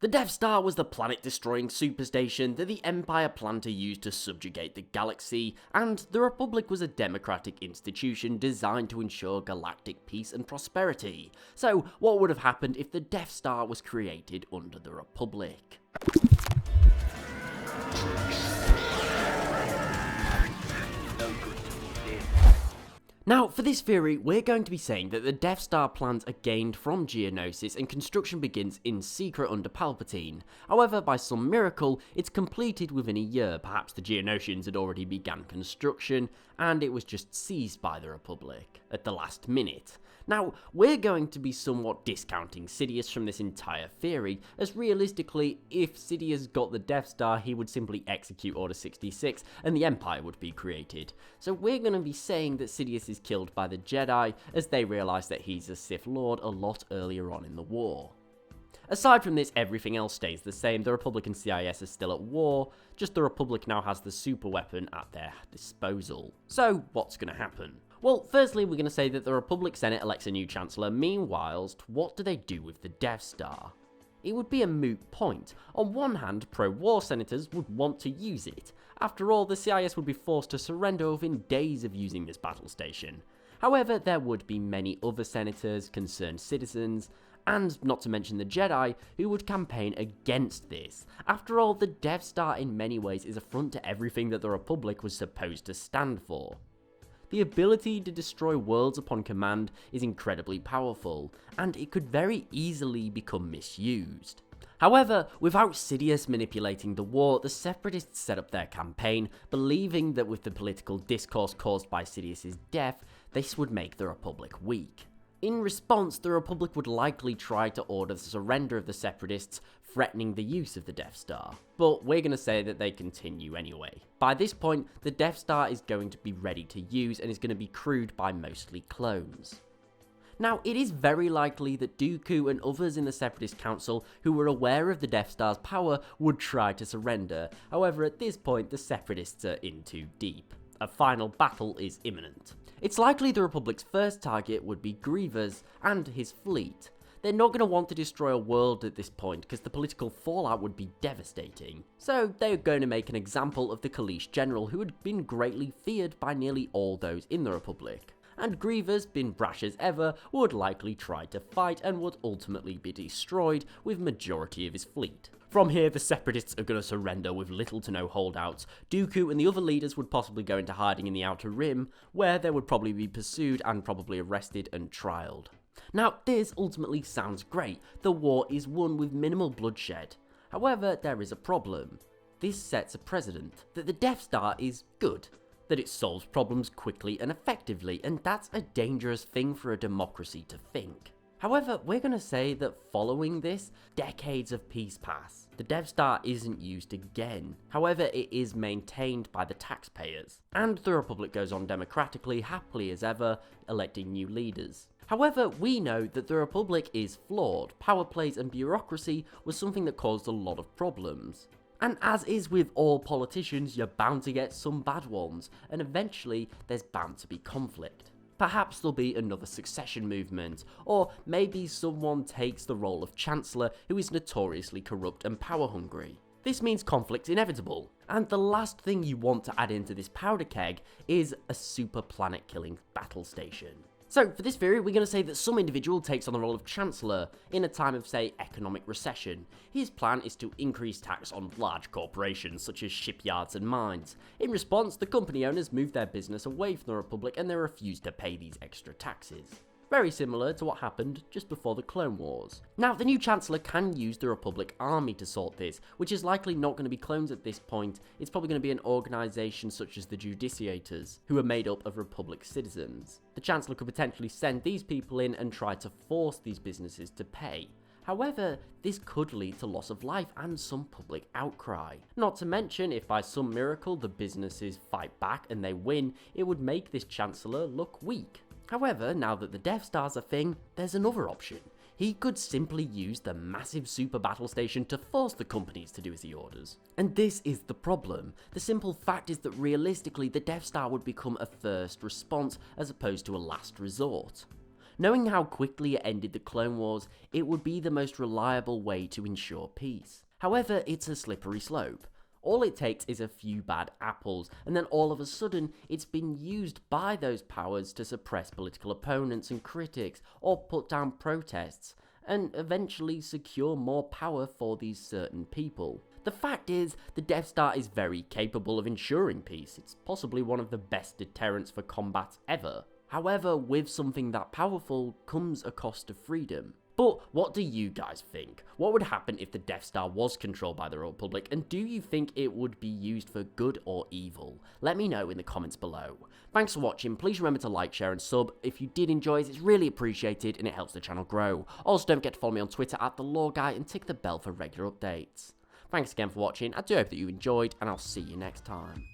The Death Star was the planet-destroying superstation that the Empire planned to use to subjugate the galaxy, and the Republic was a democratic institution designed to ensure galactic peace and prosperity. So, what would have happened if the Death Star was created under the Republic? Now, for this theory, we're going to be saying that the Death Star plans are gained from Geonosis and construction begins in secret under Palpatine. However, by some miracle, it's completed within a year. Perhaps the Geonosians had already begun construction, and it was just seized by the Republic at the last minute. Now, we're going to be somewhat discounting Sidious from this entire theory, as realistically, if Sidious got the Death Star, he would simply execute Order 66, and the Empire would be created. So we're going to be saying that Sidious is killed by the Jedi, as they realise that he's a Sith Lord a lot earlier on in the war. Aside from this, everything else stays the same. The Republic and CIS are still at war, just the Republic now has the super weapon at their disposal. So, what's going to happen? Well, firstly, we're going to say that the Republic Senate elects a new Chancellor. Meanwhile, what do they do with the Death Star? It would be a moot point. On one hand, pro-war senators would want to use it. After all, the CIS would be forced to surrender within days of using this battle station. However, there would be many other senators, concerned citizens, and not to mention the Jedi, who would campaign against this. After all, the Death Star in many ways is a front to everything that the Republic was supposed to stand for. The ability to destroy worlds upon command is incredibly powerful, and it could very easily become misused. However, without Sidious manipulating the war, the Separatists set up their campaign, believing that with the political discourse caused by Sidious's death, this would make the Republic weak. In response, the Republic would likely try to order the surrender of the Separatists, threatening the use of the Death Star. But we're going to say that they continue anyway. By this point, the Death Star is going to be ready to use and is going to be crewed by mostly clones. Now, it is very likely that Dooku and others in the Separatist Council who were aware of the Death Star's power would try to surrender. However, at this point, the Separatists are in too deep. A final battle is imminent. It's likely the Republic's first target would be Grievous and his fleet. They're not going to want to destroy a world at this point because the political fallout would be devastating. So they're going to make an example of the Kaleesh general who had been greatly feared by nearly all those in the Republic. And Grievous, being brash as ever, would likely try to fight and would ultimately be destroyed with majority of his fleet. From here, the Separatists are going to surrender with little to no holdouts. Dooku and the other leaders would possibly go into hiding in the Outer Rim, where they would probably be pursued and probably arrested and trialed. Now, this ultimately sounds great. The war is won with minimal bloodshed. However, there is a problem. This sets a precedent that the Death Star is good, that it solves problems quickly and effectively, and that's a dangerous thing for a democracy to think. However, we're going to say that following this, decades of peace pass. The Death Star isn't used again. However, it is maintained by the taxpayers. And the Republic goes on democratically, happily as ever, electing new leaders. However, we know that the Republic is flawed. Power plays and bureaucracy was something that caused a lot of problems. And as is with all politicians, you're bound to get some bad ones, and eventually there's bound to be conflict. Perhaps there'll be another succession movement, or maybe someone takes the role of Chancellor who is notoriously corrupt and power hungry. This means conflict's inevitable, and the last thing you want to add into this powder keg is a super planet killing battle station. So, for this theory, we're going to say that some individual takes on the role of Chancellor in a time of, say, economic recession. His plan is to increase tax on large corporations such as shipyards and mines. In response, the company owners move their business away from the Republic and they refuse to pay these extra taxes. Very similar to what happened just before the Clone Wars. Now, the new Chancellor can use the Republic Army to sort this, which is likely not going to be clones at this point. It's probably going to be an organisation such as the Judiciators, who are made up of Republic citizens. The Chancellor could potentially send these people in and try to force these businesses to pay. However, this could lead to loss of life and some public outcry. Not to mention, if by some miracle the businesses fight back and they win, it would make this Chancellor look weak. However, now that the Death Star's a thing, there's another option. He could simply use the massive super battle station to force the companies to do as he orders. And this is the problem. The simple fact is that realistically the Death Star would become a first response as opposed to a last resort. Knowing how quickly it ended the Clone Wars, it would be the most reliable way to ensure peace. However, it's a slippery slope. All it takes is a few bad apples, and then all of a sudden, it's been used by those powers to suppress political opponents and critics, or put down protests, and eventually secure more power for these certain people. The fact is, the Death Star is very capable of ensuring peace. It's possibly one of the best deterrents for combat ever. However, with something that powerful comes a cost of freedom. But what do you guys think? What would happen if the Death Star was controlled by the Republic, and do you think it would be used for good or evil? Let me know in the comments below. Thanks for watching, please remember to like, share and sub. If you did enjoy it, it's really appreciated and it helps the channel grow. Also don't forget to follow me on Twitter @TheLoreGuy and tick the bell for regular updates. Thanks again for watching, I do hope that you enjoyed, and I'll see you next time.